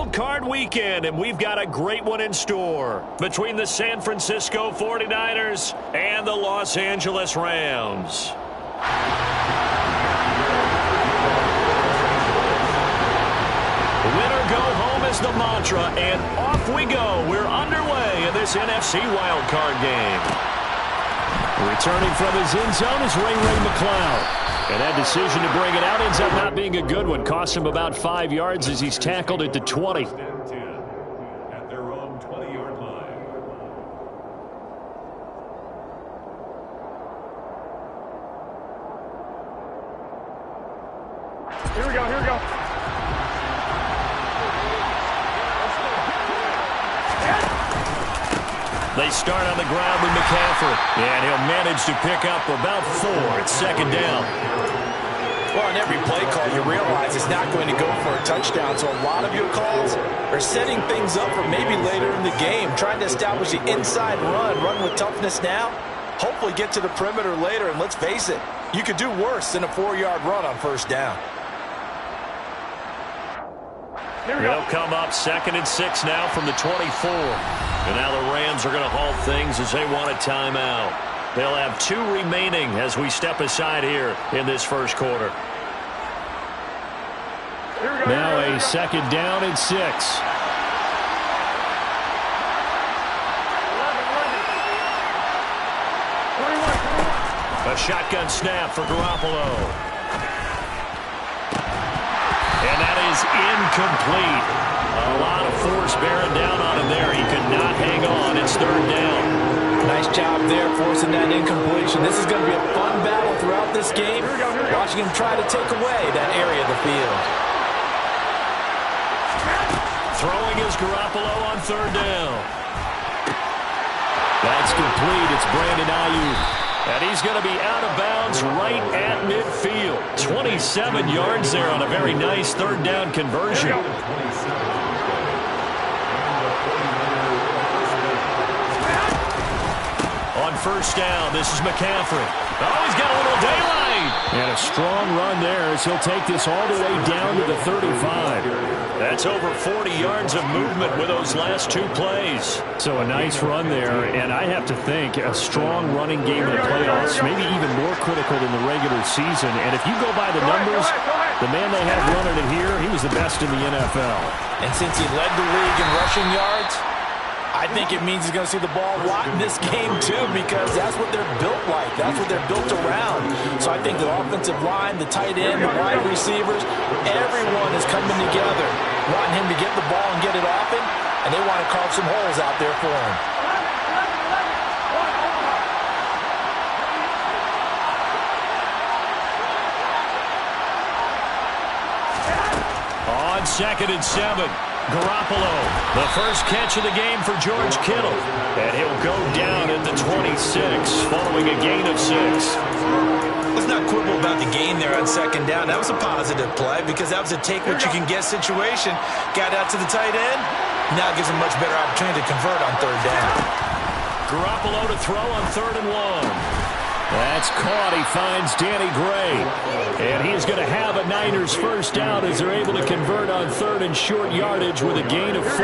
Wild Card Weekend, and we've got a great one in store between the San Francisco 49ers and the Los Angeles Rams. Winner go home is the mantra, and off we go. We're underway in this NFC Wild Card game. Returning from his end zone is Ray McCloud. And that decision to bring it out ends up not being a good one. Cost him about 5 yards as he's tackled at the 20. At their own 20-yard line. Here we go. They start on the ground with McCaffrey. And he'll manage to pick up about 4. It's second down. Well, on every play call, you realize it's not going to go for a touchdown. So a lot of your calls are setting things up for maybe later in the game, trying to establish the inside run with toughness now. Hopefully get to the perimeter later, and let's face it, you could do worse than a 4-yard run on first down. They'll come up 2nd and 6 now from the 24. And now the Rams are going to halt things as they want a timeout. They'll have 2 remaining as we step aside here in this first quarter. Now a second down and 6. A shotgun snap for Garoppolo. And that is incomplete. A lot of force bearing down on him there. He could not hang on. It's 3rd down. Nice job there forcing that incompletion. This is going to be a fun battle throughout this game. Watching him try to take away that area of the field. Throwing is Garoppolo on 3rd down. That's complete. It's Brandon Ayuk. And he's going to be out of bounds right at midfield. 27 yards there on a very nice 3rd down conversion. On first down, this is McCaffrey. Oh, he's got a little daylight. And a strong run there as he'll take this all the way down to the 35. That's over 40 yards of movement with those last 2 plays. So a nice run there, and I have to think a strong running game in the playoffs, maybe even more critical than the regular season. And if you go by the numbers, the man they have running it here, he was the best in the NFL. And since he led the league in rushing yards, I think it means he's going to see the ball a lot in this game, too, because that's what they're built like. That's what they're built around. So I think the offensive line, the tight end, the wide receivers, everyone is coming together, wanting him to get the ball and get it often, and they want to carve some holes out there for him. On 2nd and 7. Garoppolo, the first catch of the game for George Kittle. And he'll go down at the 26 following a gain of 6. Let's not quibble about the gain there on 2nd down. That was a positive play because that was a take-what-you-can-get situation. Got out to the tight end. Now gives him a much better opportunity to convert on 3rd down. Garoppolo to throw on 3rd and 1. That's caught. He finds Danny Gray. And he's going to have a Niners first down as they're able to convert on 3rd and short yardage with a gain of 4.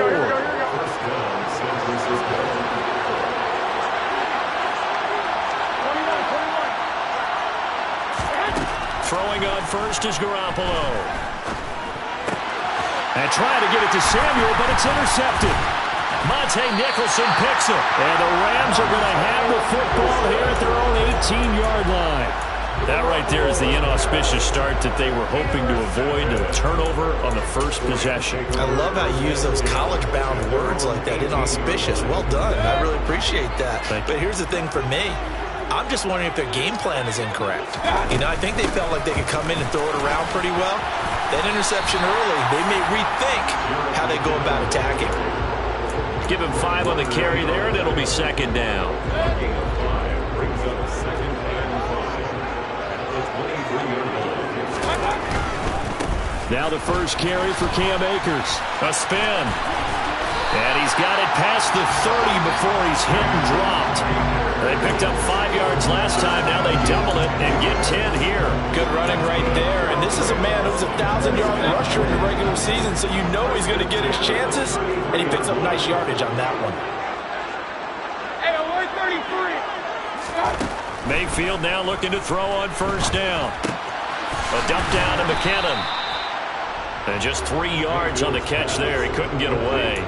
Throwing on first is Garoppolo. And trying to get it to Samuel, but it's intercepted. Monte Nicholson picks it. And the Rams are going to have the football here at their own 18-yard line. That right there is the inauspicious start that they were hoping to avoid, a turnover on the first possession. I love how you use those college-bound words like that, inauspicious. Well done. I really appreciate that. But here's the thing for me. I'm just wondering if their game plan is incorrect. You know, I think they felt like they could come in and throw it around pretty well. That interception early, they may rethink how they go about attacking. Give him 5 on the carry there, and it'll be 2nd down. Now the first carry for Cam Akers. A spin. And he's got it past the 30 before he's hit and dropped. They picked up 5 yards last time. Now they double it and get 10 here. Good running right there. And this is a man who's a 1,000-yard rusher in the regular season, so you know he's going to get his chances. And he picks up nice yardage on that one. Hey, 133. Mayfield now looking to throw on first down. A dump down to McKinnon. And just 3 yards on the catch there. He couldn't get away.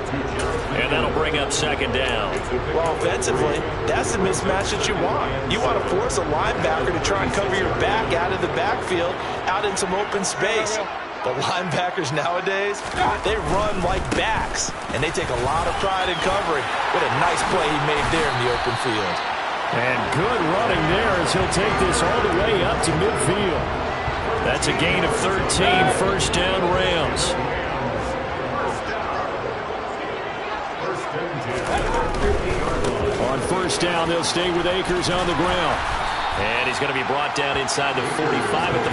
And that'll bring up second down. Well, offensively, that's the mismatch that you want. You want to force a linebacker to try and cover your back out of the backfield, out in some open space. But linebackers nowadays, they run like backs, and they take a lot of pride in covering. What a nice play he made there in the open field. And good running there as he'll take this all the way up to midfield. That's a gain of 13, first down Rams. On first down, they'll stay with Akers on the ground. And he's going to be brought down inside the 45 at the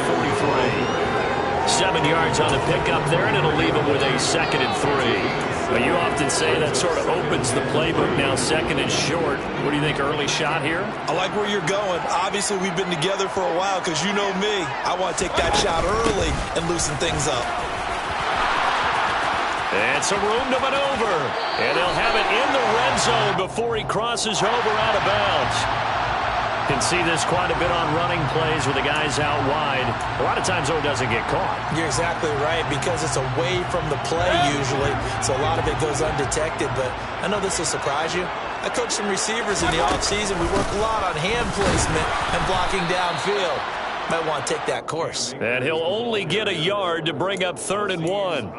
43. 7 yards on the pickup there, and it'll leave him with a 2nd and 3. But you often say that sort of opens the playbook. Now 2nd and short. What do you think, early shot here? I like where you're going. Obviously, we've been together for a while because you know me. I want to take that shot early and loosen things up. And some room to maneuver. And they'll have it in the red zone before he crosses over out of bounds. Can see this quite a bit on running plays with the guys out wide. A lot of times, though, it doesn't get caught. You're exactly right, because it's away from the play usually, so a lot of it goes undetected. But I know this will surprise you. I coach some receivers in the offseason. We work a lot on hand placement and blocking downfield. Might want to take that course. And he'll only get a yard to bring up 3rd and 1.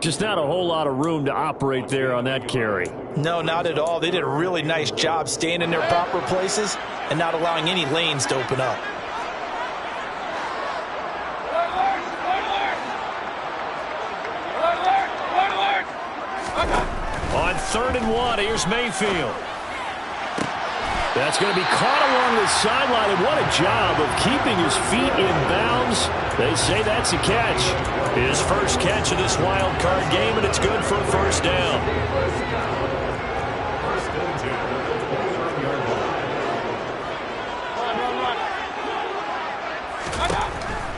Just not a whole lot of room to operate there on that carry. No, not at all. They did a really nice job staying in their proper places and not allowing any lanes to open up. On 3rd and 1, here's Mayfield. That's going to be caught along the sideline, and what a job of keeping his feet in bounds. They say that's a catch. His first catch of this wild card game, and it's good for a first down.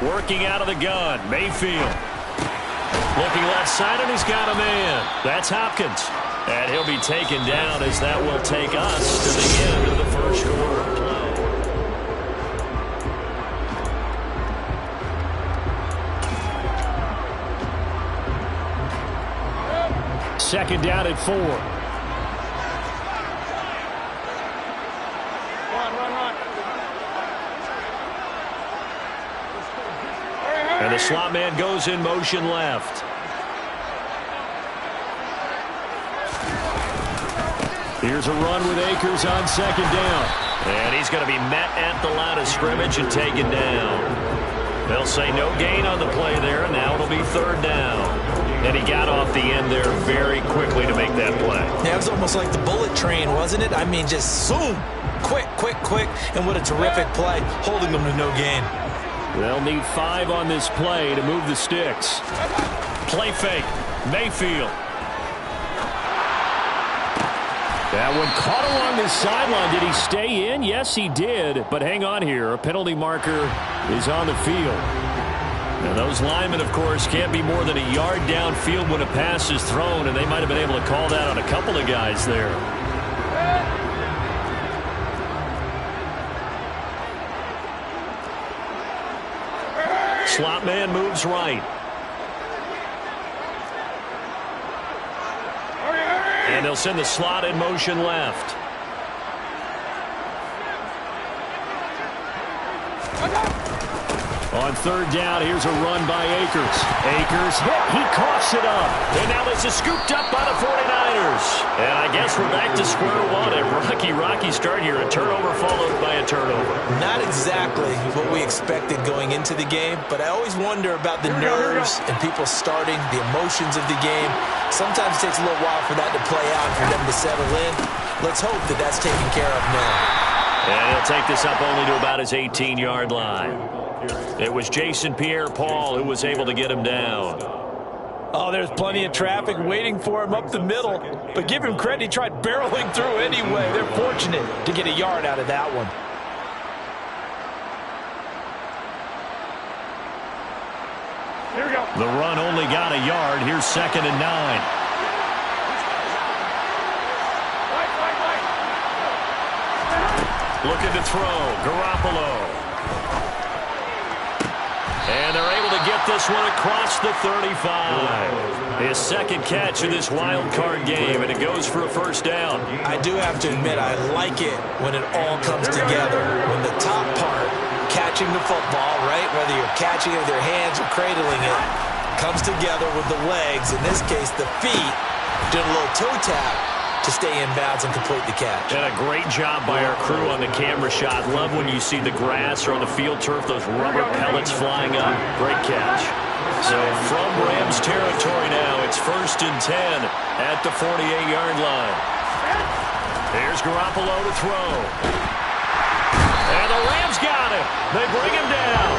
Working out of the gun, Mayfield. Looking left side, and he's got a man. That's Hopkins. And he'll be taken down as that will take us to the end of the first quarter. Second down at 4. And the slot man goes in motion left. Here's a run with Akers on second down. And he's going to be met at the line of scrimmage and taken down. They'll say no gain on the play there. Now it'll be 3rd down. And he got off the end there very quickly to make that play. Yeah, it was almost like the bullet train, wasn't it? I mean, just zoom. Quick, quick, quick. And what a terrific play, holding them to no gain. They'll need 5 on this play to move the sticks. Play fake. Mayfield. That one caught along the sideline. Did he stay in? Yes, he did. But hang on here. A penalty marker is on the field. And those linemen, of course, can't be more than a yard downfield when a pass is thrown, and they might have been able to call that on a couple of guys there. Slot man moves right. And they'll send the slot in motion left. On 3rd down, here's a run by Akers. Akers hit. He coughs it up. And now this is scooped up by the 49ers. And I guess we're back to square one. A rocky start here. A turnover followed by a turnover. Not exactly what we expected going into the game, but I always wonder about the nerves and people starting, the emotions of the game. Sometimes it takes a little while for that to play out and for them to settle in. Let's hope that that's taken care of now. And he'll take this up only to about his 18-yard line. It was Jason Pierre-Paul who was able to get him down. Oh, there's plenty of traffic waiting for him up the middle. But give him credit, he tried barreling through anyway. They're fortunate to get a yard out of that one. Here we go. The run only got a yard. Here's 2nd and 9. Looking to throw. Garoppolo. And they're able to get this one across the 35. His second catch of this wild card game, and it goes for a first down. I do have to admit, I like it when it all comes together. When the top part, catching the football, right, whether you're catching it with your hands or cradling it, comes together with the legs. In this case, the feet, doing a little toe tap to stay in bounds and complete the catch. And a great job by our crew on the camera shot. Love when you see the grass or on the field turf, those rubber pellets flying up. Great catch. So from Rams territory now, it's 1st and 10 at the 48-yard line. Here's Garoppolo to throw. And the Rams got him. They bring him down.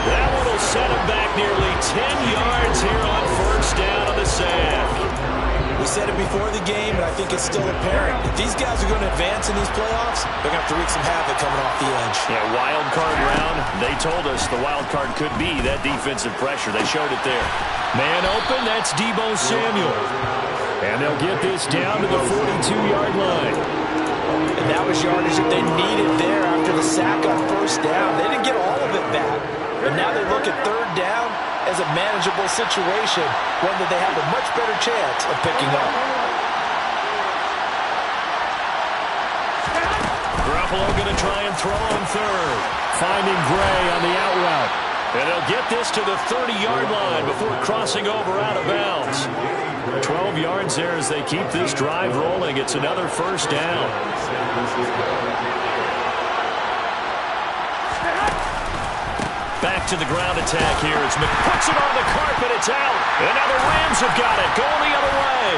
That one will set him back nearly 10 yards here on first down on the sack. We said it before the game, and I think it's still apparent. If these guys are going to advance in these playoffs, they're going to have to wreak some havoc coming off the edge. Yeah, wild card round. They told us the wild card could be that defensive pressure. They showed it there. Man open, that's Deebo Samuel. And they'll get this down to the 42-yard line. And that was yardage that they needed there after the sack on first down. They didn't get all of it back. But now they look at third down as a manageable situation, one that they have a much better chance of picking up. Garoppolo going to try and throw on third. Finding Gray on the out route. And they'll get this to the 30-yard line before crossing over out of bounds. 12 yards there as they keep this drive rolling. It's another first down. Back to the ground attack here. It's puts it on the carpet. It's out. And now the Rams have got it. Going the other way.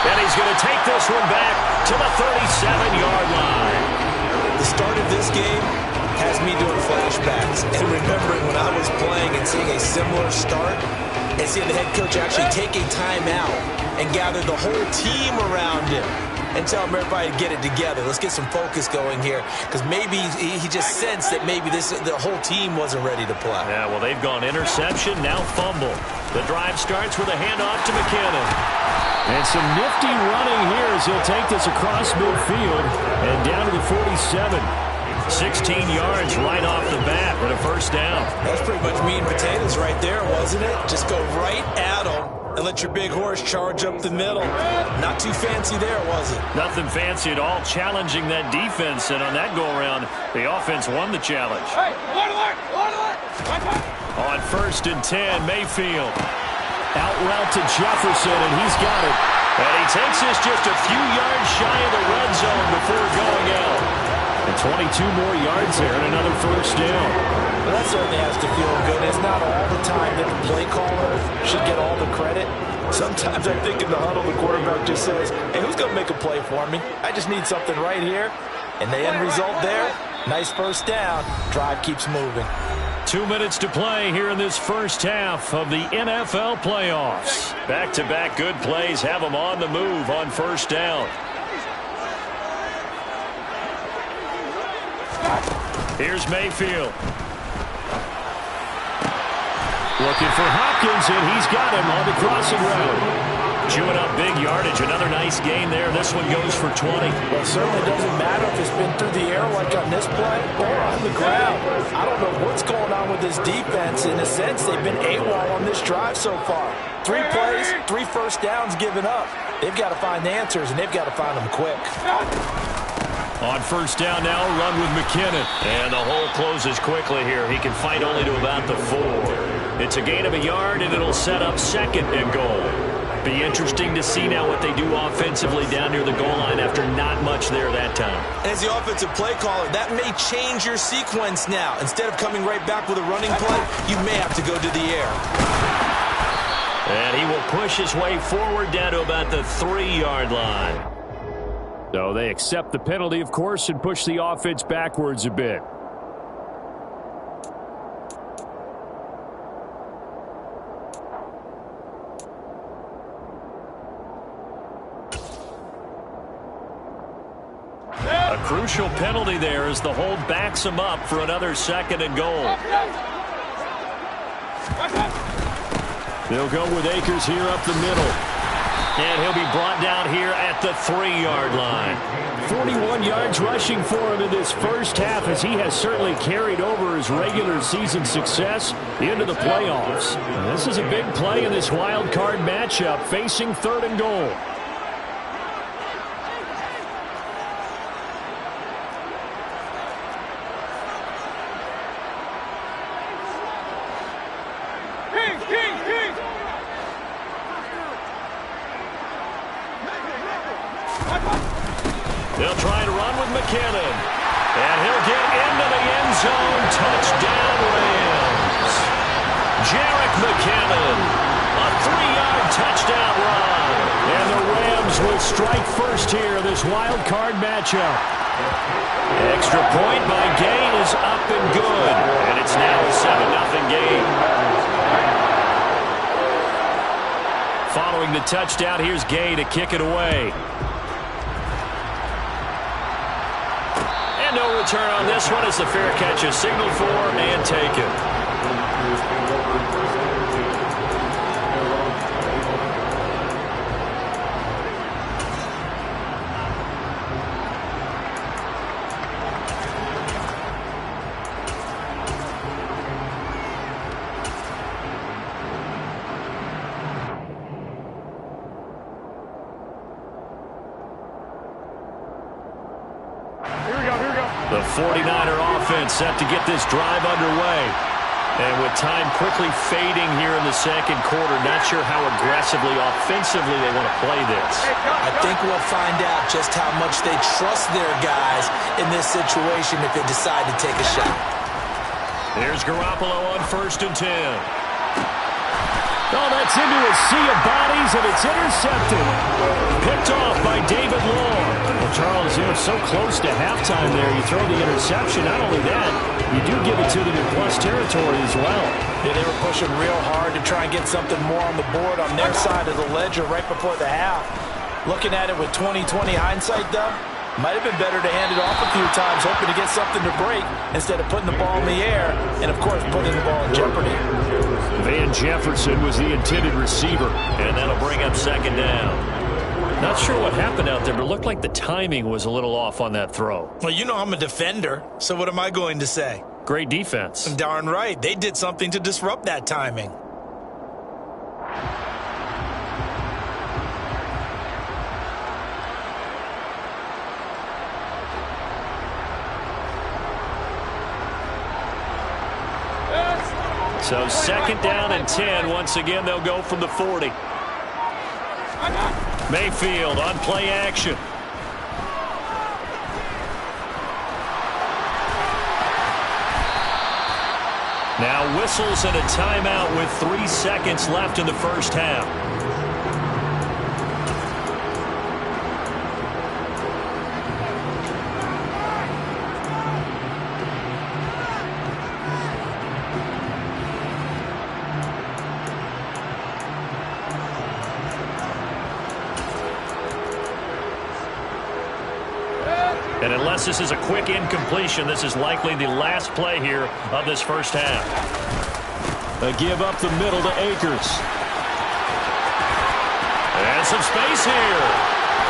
And he's going to take this one back to the 37-yard line. The start of this game has me doing flashbacks and remembering when I was playing and seeing a similar start and seeing the head coach actually take a timeout and gather the whole team around him and tell everybody to get it together. Let's get some focus going here, because maybe he just sensed that maybe the whole team wasn't ready to play. Yeah, well, they've gone interception, now fumble. The drive starts with a handoff to McKinnon. And some nifty running here as he'll take this across midfield and down to the 47. 16 yards right off the bat with a first down. That's pretty much meat and potatoes right there, wasn't it? Just go right at him and let your big horse charge up the middle. Not too fancy there, was it? Nothing fancy at all, challenging that defense. And on that go-around, the offense won the challenge. Hey, On 1st and 10, Mayfield. Out route to Jefferson, and he's got it. And he takes this just a few yards shy of the red zone before going out. And 22 more yards there and another first down. Well, that certainly has to feel good. It's not all the time that the play caller should get all the credit. Sometimes I think in the huddle, the quarterback just says, hey, who's going to make a play for me? I just need something right here. And the end result there, nice first down. Drive keeps moving. 2 minutes to play here in this first half of the NFL playoffs. Back-to-back good plays have them on the move on first down. Here's Mayfield. Looking for Hopkins, and he's got him on the crossing route. Chewing up big yardage. Another nice gain there. This one goes for 20. Well, it certainly doesn't matter if it's been through the air like on this play or on the ground. I don't know what's going on with this defense. In a sense, they've been AWOL on this drive so far. 3 plays, 3 first downs given up. They've got to find the answers, and they've got to find them quick. On first down now, run with McKinnon. And the hole closes quickly here. He can fight only to about the 4. It's a gain of a yard, and it'll set up 2nd and goal. Be interesting to see now what they do offensively down near the goal line after not much there that time. As the offensive play caller, that may change your sequence now. Instead of coming right back with a running play, you may have to go to the air. And he will push his way forward down to about the 3-yard line. So they accept the penalty, of course, and push the offense backwards a bit. crucial penalty there as the hold backs him up for another 2nd and goal. They'll go with Akers here up the middle. And he'll be brought down here at the 3-yard line. 41 yards rushing for him in this first half, as he has certainly carried over his regular season success into the playoffs. And this is a big play in this wild card matchup, facing 3rd and goal. They'll try to run with McKinnon. And he'll get into the end zone. Touchdown, Rams. Jerick McKinnon. A 3-yard touchdown run. And the Rams will strike first here in this wild card matchup. Extra point by Gay is up and good. And it's now a 7-0 game. Following the touchdown, here's Gay to kick it away. No return on this one as the fair catch is signaled for and taken. The 49er offense set to get this drive underway. And with time quickly fading here in the second quarter, not sure how aggressively, offensively they want to play this. I think we'll find out just how much they trust their guys in this situation if they decide to take a shot. There's Garoppolo on 1st and 10. Oh, that's into a sea of bodies, and it's intercepted. Picked off by David Long. Well, Charles, you know, so close to halftime there. You throw the interception. Not only that, you do give it to them in plus territory as well. Yeah, they were pushing real hard to try and get something more on the board on their side of the ledger right before the half. Looking at it with 20/20 hindsight, though, might have been better to hand it off a few times, hoping to get something to break instead of putting the ball in the air and, of course, putting the ball in jeopardy. Van Jefferson was the intended receiver, and that'll bring up 2nd down. Not sure what happened out there, but it looked like the timing was a little off on that throw. Well, you know I'm a defender, so what am I going to say? Great defense. Darn right. They did something to disrupt that timing. So 2nd down and 10. Once again, they'll go from the 40. Mayfield on play action. Now whistles and a timeout with 3 seconds left in the first half. And unless this is a quick incompletion, this is likely the last play here of this first half. A give up the middle to Akers. And some space here.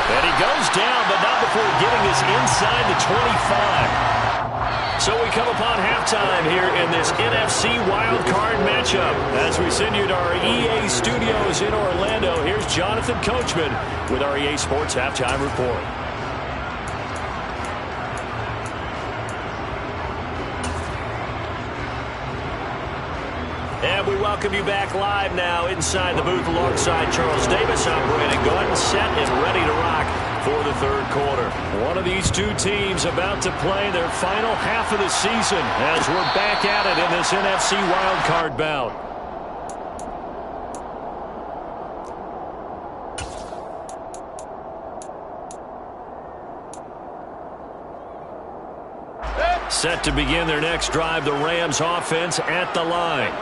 And he goes down, but not before getting this inside the 25. So we come upon halftime here in this NFC wildcard matchup. As we send you to our EA studios in Orlando, here's Jonathan Coachman with our EA Sports Halftime Report. And we welcome you back live now inside the booth alongside Charles Davis. I'm Brandon Gordon, set and ready to rock for the third quarter. One of these two teams about to play their final half of the season as we're back at it in this NFC wildcard bout. Set to begin their next drive, the Rams offense at the line.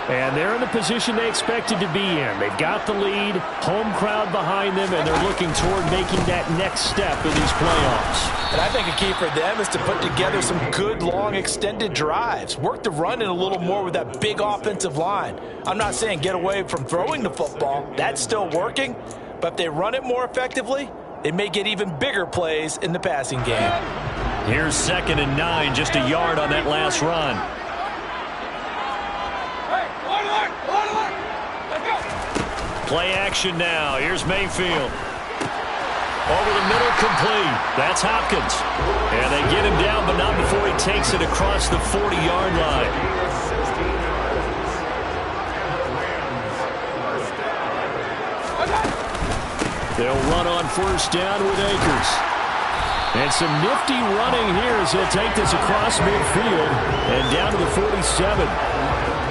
And they're in the position they expected to be in. They've got the lead, home crowd behind them, and they're looking toward making that next step in these playoffs. And I think a key for them is to put together some good, long, extended drives. Work the run in a little more with that big offensive line. I'm not saying get away from throwing the football. That's still working. But if they run it more effectively, they may get even bigger plays in the passing game. Here's 2nd and 9, just a yard on that last run. Play action now. Here's Mayfield. Over the middle, complete. That's Hopkins. And they get him down, but not before he takes it across the 40-yard line. They'll run on 1st down with Akers. And some nifty running here as he'll take this across midfield and down to the 47.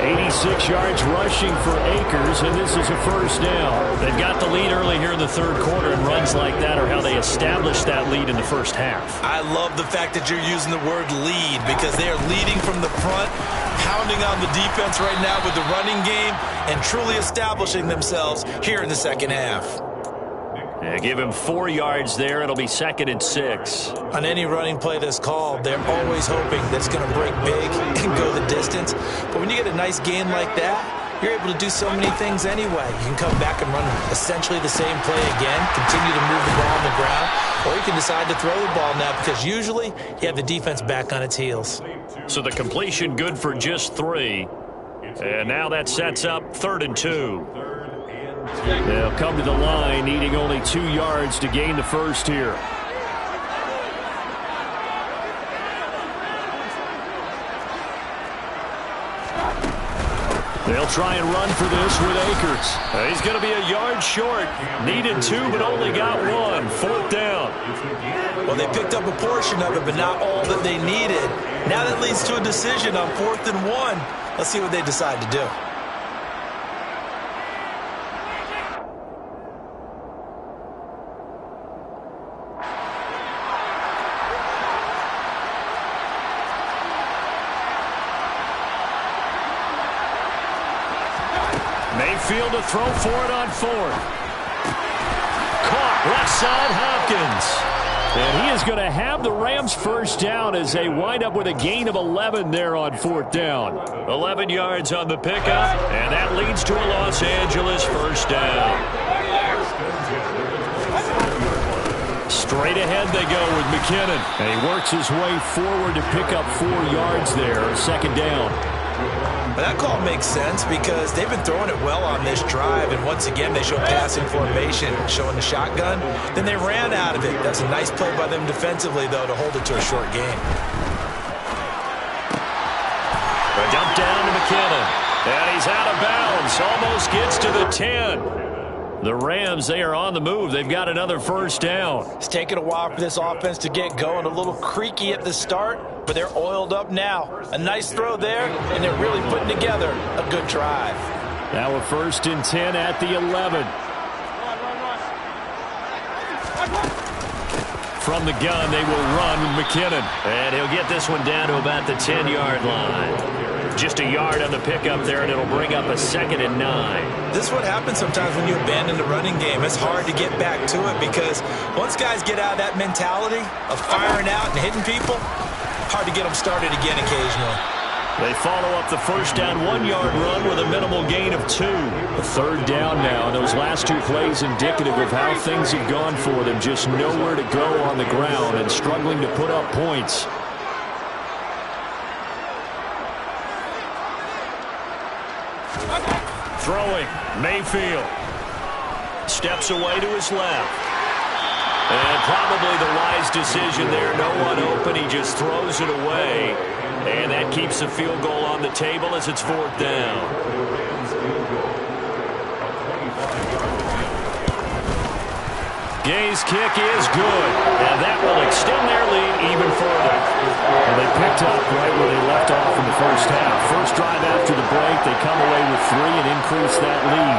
86 yards rushing for Akers, and this is a 1st down. They've got the lead early here in the 3rd quarter, and runs like that are how they establish that lead in the 1st half. I love the fact that you're using the word lead because they are leading from the front, pounding on the defense right now with the running game, and truly establishing themselves here in the 2nd half. Yeah, give him 4 yards there. It'll be 2nd and 6. On any running play that's called, they're always hoping that it's going to break big and go the distance. But when you get a nice gain like that, you're able to do so many things anyway. You can come back and run essentially the same play again, continue to move the ball on the ground, or you can decide to throw the ball now because usually you have the defense back on its heels. So the completion good for just 3. And now that sets up 3rd and 2. They'll come to the line, needing only 2 yards to gain the 1st here. They'll try and run for this with Akers. He's going to be a yard short. Needed 2, but only got 1. 4th down. Well, they picked up a portion of it, but not all that they needed. Now that leads to a decision on 4th and 1. Let's see what they decide to do. Mayfield to throw for it on 4th. Caught left side, Hopkins. And he is going to have the Rams 1st down as they wind up with a gain of 11 there on 4th down. 11 yards on the pickup, and that leads to a Los Angeles 1st down. Straight ahead they go with McKinnon. And he works his way forward to pick up 4 yards there, 2nd down. But that call makes sense because they've been throwing it well on this drive, and once again they show passing formation, showing the shotgun. Then they ran out of it. That's a nice play by them defensively, though, to hold it to a short gain. A dump down to McKinnon, and he's out of bounds. Almost gets to the 10. The Rams, they are on the move. They've got another 1st down. It's taken a while for this offense to get going. A little creaky at the start, but they're oiled up now. A nice throw there, and they're really putting together a good drive. Now a 1st and 10 at the 11. From the gun, they will run with McKinnon. And he'll get this one down to about the 10-yard line. Just a yard on the pickup there, and it'll bring up a 2nd and 9. This is what happens sometimes when you abandon the running game. It's hard to get back to it because once guys get out of that mentality of firing out and hitting people, hard to get them started again occasionally. They follow up the 1st down 1-yard run with a minimal gain of 2. A 3rd down now, and those last 2 plays indicative of how things have gone for them. Just nowhere to go on the ground and struggling to put up points. Throwing, Mayfield. Steps away to his left. And probably the wise decision there. No one open. He just throws it away. And that keeps the field goal on the table as it's 4th down. Gay's kick is good. And that will extend their lead even further. And they picked up right where they left off in the 1st half. First drive after the break, they come away with 3 and increase that lead.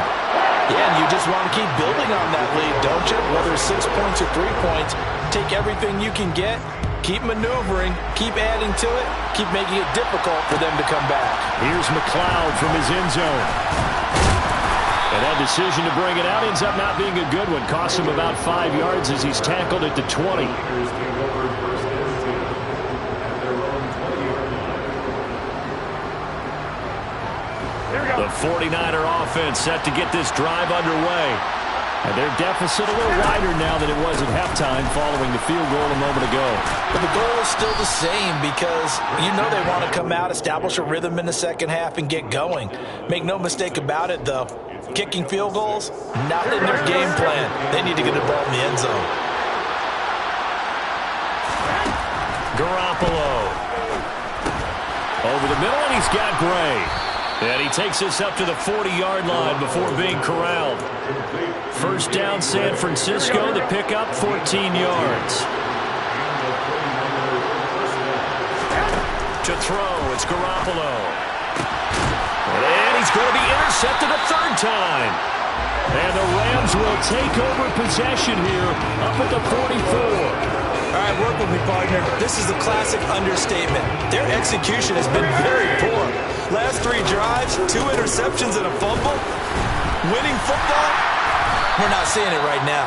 Yeah, and you just want to keep building on that lead, don't you? Whether it's 6 points or 3 points, take everything you can get keep maneuvering, keep adding to it, keep making it difficult for them to come back. Here's McLeod from his end zone. And that decision to bring it out ends up not being a good one. Costs him about 5 yards as he's tackled at the 20. The 49er offense set to get this drive underway. And their deficit a little wider now than it was at halftime following the field goal a moment ago. But the goal is still the same because you know they want to come out, establish a rhythm in the second half, and get going. Make no mistake about it, though. Kicking field goals, not in their game plan. They need to get the ball in the end zone. Garoppolo. Over the middle, and he's got Gray. And he takes this up to the 40-yard line before being corralled. First down, San Francisco. The pickup, 14 yards. To throw, it's Garoppolo. And he's going to be intercepted a third time. And the Rams will take over possession here up at the 44. All right, work with me, partner. This is a classic understatement. Their execution has been very poor. Last 3 drives, 2 interceptions and a fumble. Winning football? We're not seeing it right now.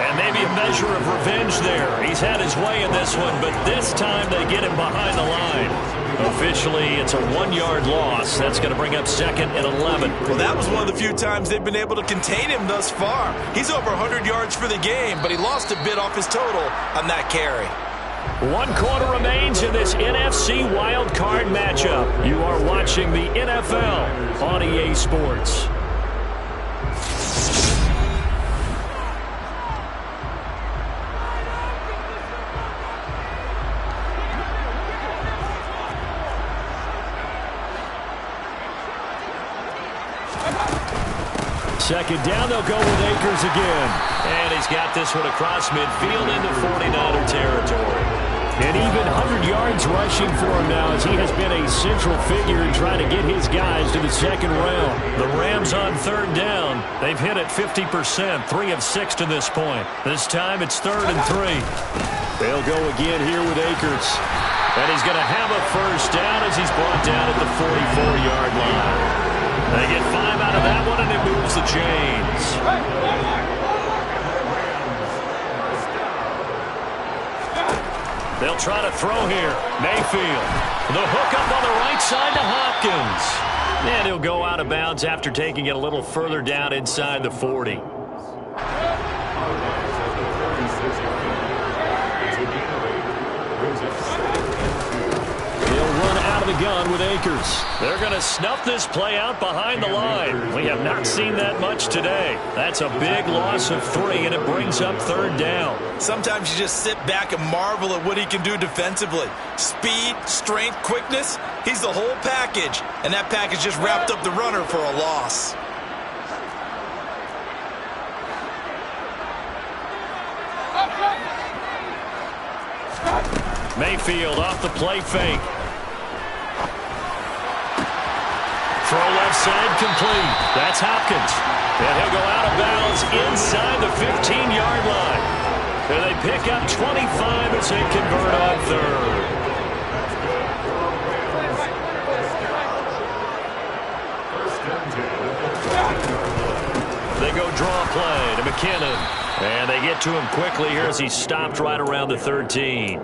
And maybe a measure of revenge there. He's had his way in this one, but this time they get him behind the line. Officially, it's a 1-yard loss. That's going to bring up 2nd and 11. Well, that was one of the few times they've been able to contain him thus far. He's over 100 yards for the game, but he lost a bit off his total on that carry. 1 quarter remains in this NFC Wild Card matchup. You are watching the NFL on EA Sports. Second down, they'll go with Akers again. And he's got this one across midfield into 49er territory. And even 100 yards rushing for him now as he has been a central figure in trying to get his guys to the second round. The Rams on third down. They've hit it 50%, 3 of 6 to this point. This time it's 3rd and 3. They'll go again here with Akers. And he's going to have a first down as he's brought down at the 44-yard line. They get 5 out of that one, and it moves the chains. They'll try to throw here. Mayfield. The hook up on the right side to Hopkins. And he'll go out of bounds after taking it a little further down inside the 40. The gun with Akers. They're going to snuff this play out behind the line. We have not seen that much today. That's a big loss of 3, and it brings up 3rd down. Sometimes you just sit back and marvel at what he can do defensively. Speed, strength, quickness. He's the whole package, and that package just wrapped up the runner for a loss. Mayfield off the play fake. Throw left side complete. That's Hopkins. And he'll go out of bounds inside the 15-yard line. And they pick up 25 as they convert on 3rd. They go draw play to McKinnon. And they get to him quickly here as he's stopped right around the 13.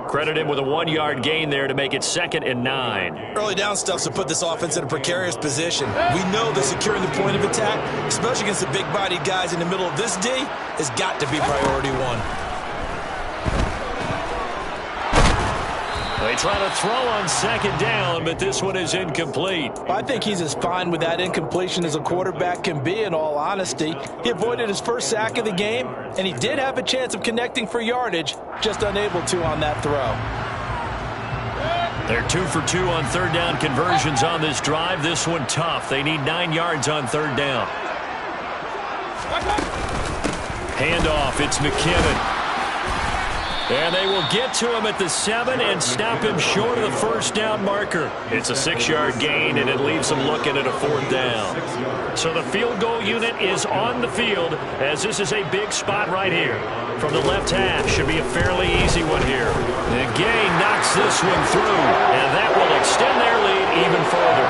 Credit him with a 1-yard gain there to make it 2nd and 9. Early down stuff to put this offense in a precarious position. We know that securing the point of attack, especially against the big-bodied guys in the middle of this D, has got to be priority 1. They try to throw on 2nd down, but this one is incomplete. I think he's as fine with that incompletion as a quarterback can be, in all honesty. He avoided his first sack of the game, and he did have a chance of connecting for yardage, just unable to on that throw. They're 2 for 2 on 3rd down conversions on this drive. This one tough. They need 9 yards on 3rd down. Handoff, it's McKinnon. And they will get to him at the 7 and stop him short of the first down marker. It's a 6-yard gain, and it leaves them looking at a 4th down. So the field goal unit is on the field, as this is a big spot right here. From the left half, should be a fairly easy one here. And Gay knocks this one through, and that will extend their lead even further.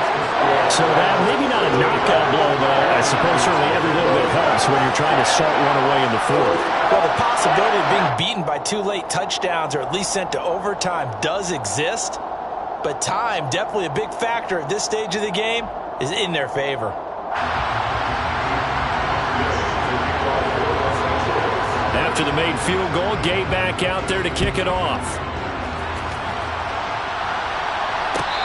So that maybe not a knockout blow, but I suppose certainly every little bit helps when you're trying to start one away in the 4th. Well, the possibility of being beaten by 2 late touchdowns or at least sent to overtime does exist, but time, definitely a big factor at this stage of the game, is in their favor. After the made field goal, Gay back out there to kick it off.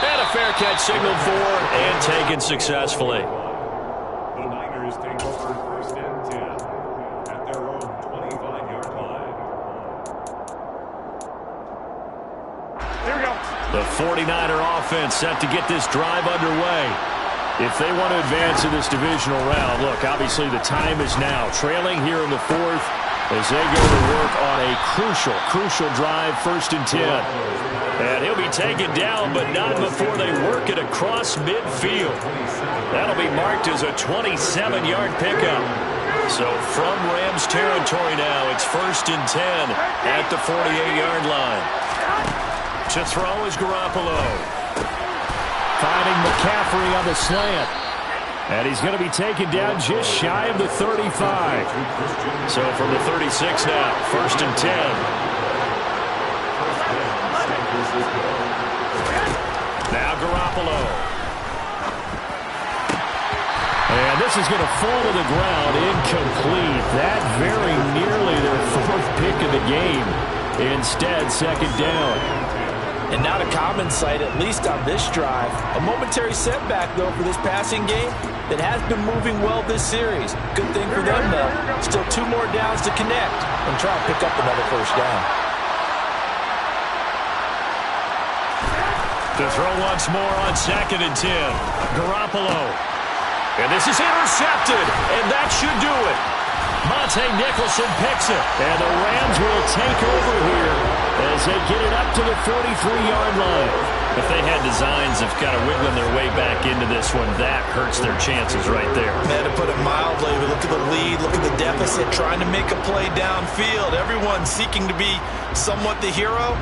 And a fair catch signaled for and taken successfully. The Niners take over 1st and 10 at their own 25-yard line. Here we go. The 49er offense set to get this drive underway. If they want to advance in this divisional round, look, obviously the time is now. Trailing here in the 4th as they go to work on a crucial drive, 1st and 10. And he'll be taken down, but not before they work it across midfield. That'll be marked as a 27-yard pickup. So from Rams territory now, it's 1st and 10 at the 48-yard line. To throw is Garoppolo. Finding McCaffrey on the slant. And he's going to be taken down just shy of the 35. So from the 36 now, 1st and 10. Now Garoppolo. And this is going to fall to the ground, incomplete. That very nearly their 4th pick of the game. Instead, 2nd down. And not a common sight, at least on this drive. A momentary setback, though, for this passing game that has been moving well this series. Good thing for them, though. Still 2 more downs to connect and try and pick up another 1st down. To throw once more on 2nd and 10. Garoppolo. And this is intercepted, and that should do it. Monte Nicholson picks it, and the Rams will take over here as they get it up to the 43-yard line. If they had designs of kind of wiggling their way back into this one, that hurts their chances right there. Man, to put it mildly, we look at the lead, look at the deficit, trying to make a play downfield. Everyone seeking to be somewhat the hero.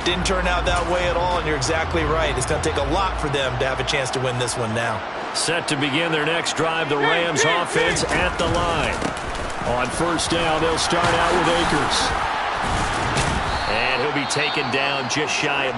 Didn't turn out that way at all, and you're exactly right. It's going to take a lot for them to have a chance to win this one now. Set to begin their next drive, the Rams offense at the line. On 1st down, they'll start out with Akers. And he'll be taken down just shy of